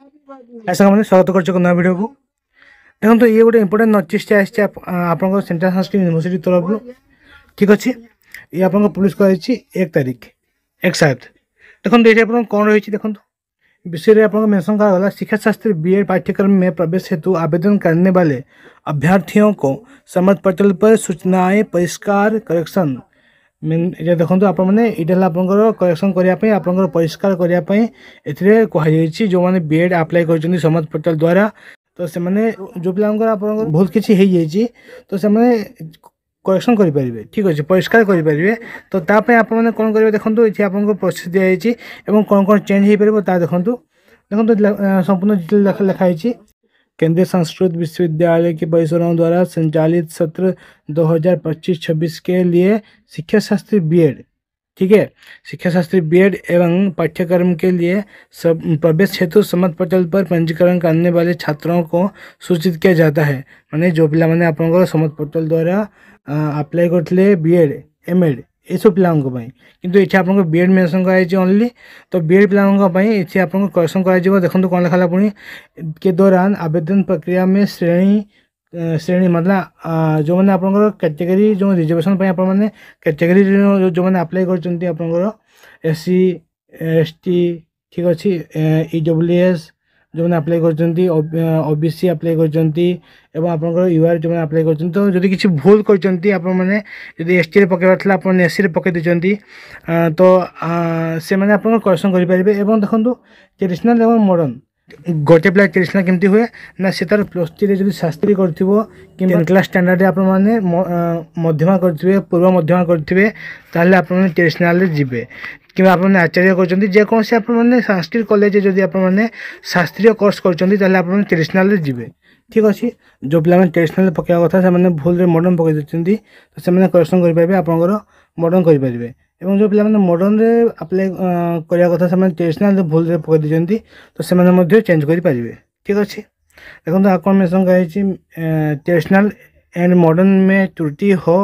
ऐसा मैंने स्वागत कर नया वीडियो को देखो तो ये गोटे इंपोर्टेंट नोटिस आप सेंट्रल संस्कृत यूनिवर्सिटी तरफ ठीक अच्छे ये आप पब्लिश कर 1 तारीख 1 देखो ये कौन रही देखो विषय आप मेंशन करा शिक्षा शास्त्री बीएड पाठ्यक्रम में प्रवेश हेतु आवेदन करने वाले अभ्यर्थियों को समाज पोर्टल पर सूचनाएं परिष्कार करेक्शन देखो आप करेक्शन करने आप परिष्कार करने ए कहुई जो मैंने बीएड अप्लाई कर समाज पोर्टल द्वारा तो से मैंने जो पिला बहुत किसी हो तो से करेक्शन करेंगे ठीक अच्छे परिष्कार करेंगे तो ताप आप कौन करेंगे देखो ये आपको प्रोसेस दिखाई कौन कौन चेंज हो पार ता देखो देखो संपूर्ण डिटेल लिखाई केंद्रीय संस्कृत विश्वविद्यालय के परिसरों द्वारा संचालित सत्र 2025-26 के लिए शिक्षा शास्त्री बीएड ठीक है शिक्षा शास्त्री बीएड एवं पाठ्यक्रम के लिए सब प्रवेश हेतु समाज पोर्टल पर पंजीकरण करने वाले छात्रों को सूचित किया जाता है माने जो पिला माने आपन समाज पोर्टल द्वारा अप्लाई करते बीएड एमएड ये सब पिला किंतु ये आप बीएड मेंशन कराई ओनली तो बीएड पिला ये आपको करेक्शन कर देखो कौन लिखा पुणी के दौरान आवेदन प्रक्रिया में श्रेणी मतलब जो मैंने आप कैटेगरी जो रिजर्वेशन मैंने कैटेगरी जो मैंने अप्लाई कर SC ST ठीक अच्छे EWS जो मैंने अप्लाई कर OBC अप्लाई कर UR जो मैंने अप्लाई कर तो जदि किसी भूल करने ST पकड़ आप SC पकड़ देती तो से मैंने आप करेक्शन करेंगे देखो ट्रेडिशनल एवं मॉडर्न गोटे पिला ट्रेडिशनल केमती हुए ना से तार +3 जो शास्त्री कर क्लास स्टैंडर्ड आप मध्यमा करेंगे पूर्व मध्यमा करेंगे ताहले आप ट्रेडिशनल जीवे कि आप आचार्य करजेकोसी आप संस्कृत कॉलेज जदि आप शास्त्रीय कोर्स कर ट्रेडिशनल जीवे ठीक अच्छे जो पिला ट्रेडिशनल पकड़ा कथा से भूल मॉडर्न पकड़ देते तो से करेक्शन करेंगे आप मॉडर्न करेंगे एवं जो पिला मॉडर्न अप्लाई करने कथा से ट्रेडिशनल भूल पकड़ देते तो से चेंज करेंगे ठीक अच्छे देखो आपको मेंशन कर ट्रेडिशनल एंड मॉडर्न में त्रुटि हो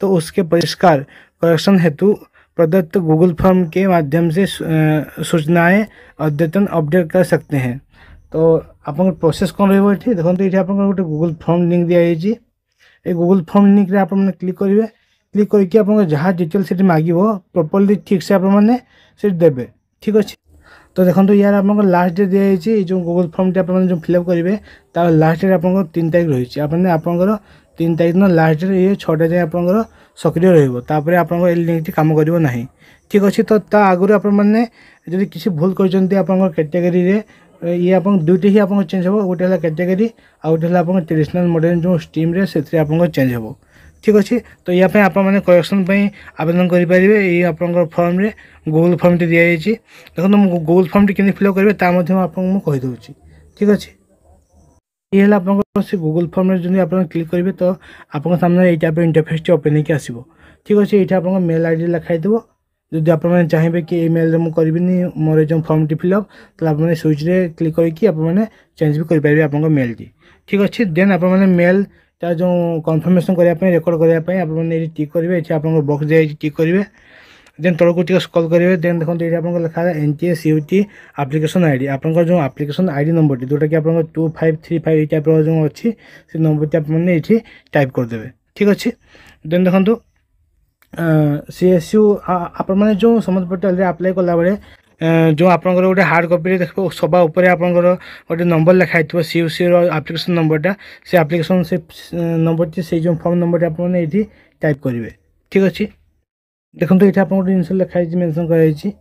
तो उसके परिष्कार करेक्शन हेतु प्रदत्त गूगल फॉर्म के माध्यम से सूचनाएं अद्यतन अपडेट कर सकते हैं तो आप प्रोसेस कौन रही देखो ये आप गोटे गूगल फॉर्म लिंक दिखाई ये गूगल फॉर्म लिंक रे आप क्लिक करेंगे क्लिक करके आप जहाँ डिटेल से मांग प्रॉपर्ली ठीक से आप देवे ठीक अच्छे तो देखो यार आप लास्ट डेट दिखाई जो गूगल फॉर्म टी आप जो फिलअप करेंगे तार लास्ट डेट आप 3 तारीख रही आप 3 तारीख दिन लास्ट डेट ये 6टा जाए आप सक्रिय रही आप लिंक कम करना ठीक अच्छे तो आगुरी आपने किसी भूल कर कैटेगरी ये आप दुईटी ही आप चेंज हो गोटे है कैटेगरी आ गोटे आप ट्रेडिशनल मॉडर्न जो स्ट्रीम से चेंज हो ठीक अच्छे तो या आप करेक्शन आवेदन करेंगे ये आप फॉर्म रे गूगल फॉर्म टी दिखाई देखो गूगल फॉर्म टी केमी फिलअप करेंगे आपको कहीदे ठीक अच्छे ये आप गूगल फॉर्म रे जो आप क्लिक करेंगे तो आप सामने ये टाइप इंटरफेस टी ओपन होकर आसो ठीक अच्छे ये आप मेल आईडी लिखाई देव जदि आप चाहिए कि ईमेल में करी मोर जो फॉर्म टी फिलअप तो आप स्विच रे क्लिक करके आप चेंज भी करेंगे आप मेल टी ठीक अच्छे देन आप मेल ता जो कन्फर्मेशन करने रेकर्ड करने आप टिक करेंगे ये आप बक्स दिखाई टिक करेंगे देन तौक टी स्क्रॉल करेंगे देन देखो ये आप लिखा है NTA CUT एप्लिकेशन आईडी आप जो एप्लिकेशन आईडी नंबर जोटा कि आप 2535 ये टाइप जो अच्छी से नंबर आपने टाइप करदे ठीक अच्छे देन देखो CSU आप जो समाज पोर्टल अप्लाई कला बेले जो आप गोटे हार्ड कॉपी देख सभा उपर आप गोटे नंबर लिखाई CUC एप्लिकेशन नंबरटा से एप्लिकेशन से नंबर से जो फॉर्म नंबर आपने ये टाइप करेंगे ठीक अच्छे देखो ये आप जिन लिखाई मेंशन कराई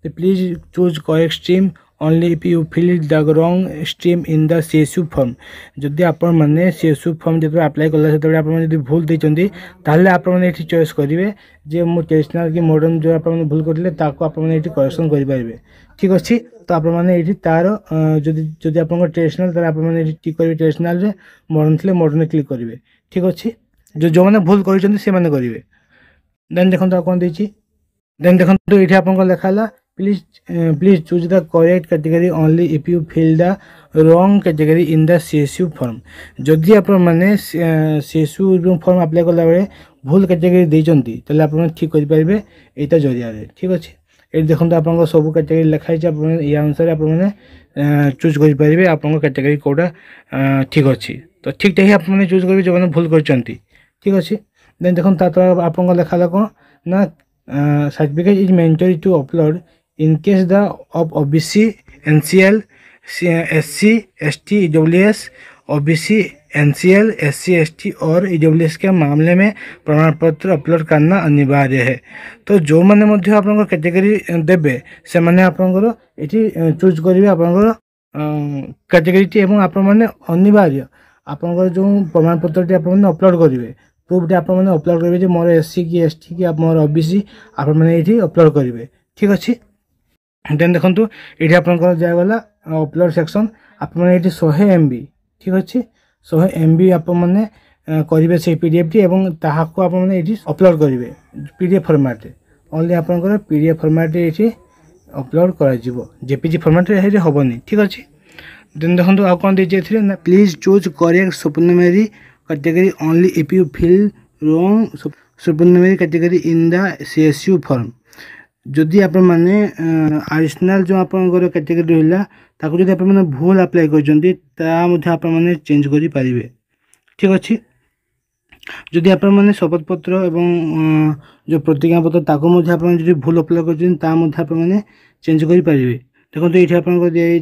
please choose correct stream only if you fill the wrong stream in the CSU form जदि आप CSU फॉर्म जो अप्लाई कला से आप भूल देते ताहले आप चॉइस करेंगे जे मो ट्रेडिशनल कि मॉडर्न जो आप भूल करते करेक्शन करेंगे ठीक अच्छे तो आपने तार जदि आप ट्रेडिशनल तो आप टिक करेंगे ट्रेडिशनल मॉडर्न थे मॉडर्न क्लिक करेंगे ठीक अच्छे जो मैंने भूल कर करेंगे देन देखो कौन देती देन देखो ये आप लिखा please choose the correct category only if you fill the wrong category in the CSU form जदि आप CSU फॉर्म अप्लाई कला बेले भूल कैटेगरी देते आप ठीक करेंगे यहाँ जरिया ठीक अच्छे ये देखो आपन सब कैटेगरी लिखाई ये अनुसार आपने चूज करेंगे आपन कैटेगरी कौटा ठीक अच्छी तो ठीक ही आपने चूज करेंगे जो मैंने भूल कर ठीक अच्छे देन देखो तरह आपन लिखा कौन ना certificate is mandatory to upload in case the of OBC NCL SC ST EWS OBC NCL SC ST और ईडब्ल्यूएस के मामले में प्रमाण पत्र अपलोड करना अनिवार्य है। तो जो मैंने आप कैटेगरी देवे से मैंने आपंकर ये चूज करेंगे आपंकर कैटेगरी एवं आपने अनिवार्य आपंकर जो प्रमाण पत्र अपलोड करेंगे प्रूफ आप अपलोड करेंगे मोर एससी कि एसटी कि मोर ओबीसी आप अपलोड करेंगे ठीक अच्छे देन देखो ये आपंकर जागला अपलोड सेक्शन आपने 100 MB ठीक अच्छे 100 MB आपने करेंगे से पीडीएफ टी एवं ताहाको आपने ये अपलोड करेंगे पीडीएफ फॉर्मेट ओनली आपंकर पीडीएफ फॉर्मेट ये अपलोड कर जेपीजी फॉर्मेट हेनी ठीक अच्छे देन देखो आउ कौन दे ना please choose correct supernumerary category only if you feel wrong supernumerary category in the CSU form जदि आप मैंने एडिशनल जो आपंकर कैटेगरी रहा ताकू जब आप भूल अप्लाई कर चेंज करेंगे ठीक अच्छे जदि आप शपथ पत्र एवं जो प्रतिज्ञा पत्र ताको भूल अप्लाई कर चेंज करेंगे देखो ये आप दिखाई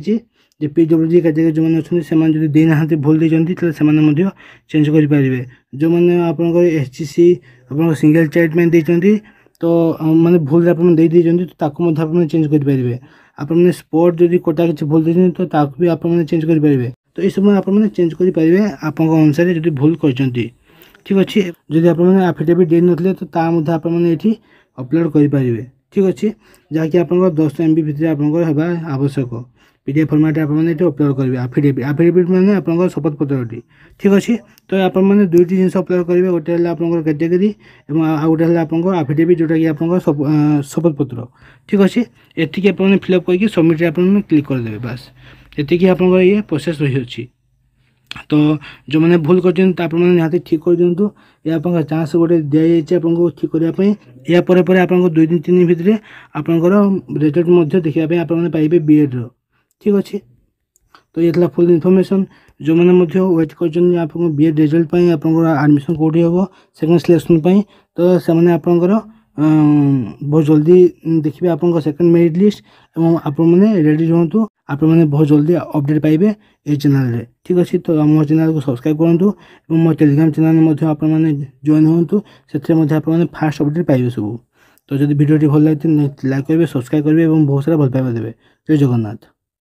जे पीडब्ल्यूजी कैटेगरी जो मैंने अच्छे से देना भूल देते से चेंज करेंगे जो मैंने आपंकर एससीसी आप सिंगल चाइल्ड में देते तो माने भूल दे तो ताकू चेंज करेंगे आपने स्पोर्ट जदि कोटा किसी भूल देते तो ताकू भी आपने चेंज करेंगे तो ये सब आपने चेंज करेंगे आप अनुसार जो भूल कर ठीक अच्छे जदि आप आफिडेविट दे नथिले तो आपने अपलोड करेंगे ठीक अच्छे जहाँकि आप 10 MB भितर आप आवश्यक पीडीएफ फॉर्मेट आपने अपलोड करेंगे आफिडेविट मैंने आप शपथ पत्र ठीक अच्छे तो आपने दुईटी जिन अपलोड करेंगे गोटे आप कैटेगरी और आ गोटे आप आफिडेविट जोटा कि आप शपथ पत्र ठीक अच्छे ये आपने फिलअप करके सबमिट आप क्लिक करदे बस ये आप ये प्रोसेस रही अच्छी तो जो मैंने भूल कर निहाती ठीक कर दिंतु ये आप चांस गोटे दिखाई आपको ठीक करने यापर आप 2-3 दिन भितर आपंकर रिजल्ट देखा आपने पाइबे बीएड ठीक अच्छे तो ये था फुल इनफॉरमेशन जो मैंने वेट कर बीएड रिजल्ट आप एडमिशन कौटी हम सेकेंड सिलेक्शन तो से आपंकर बहुत जल्दी देखिए आप सेकेंड मेरिट लिस्ट और आपने रेडी रुहतु आपने बहुत जल्दी अपडेट पाइबे ये चैनल ठीक अच्छे तो मो चैनल को सब्सक्राइब करूँ मो टेलीग्राम चैनल आपने जॉइन हूँ से आपने फास्ट अपडेट पाइबे सब तो जब भिडियो भल लगे लाइक करेंगे सब्सक्राइब करेंगे और बहुत सारा भल पाइबा देवे जय जगन्नाथ।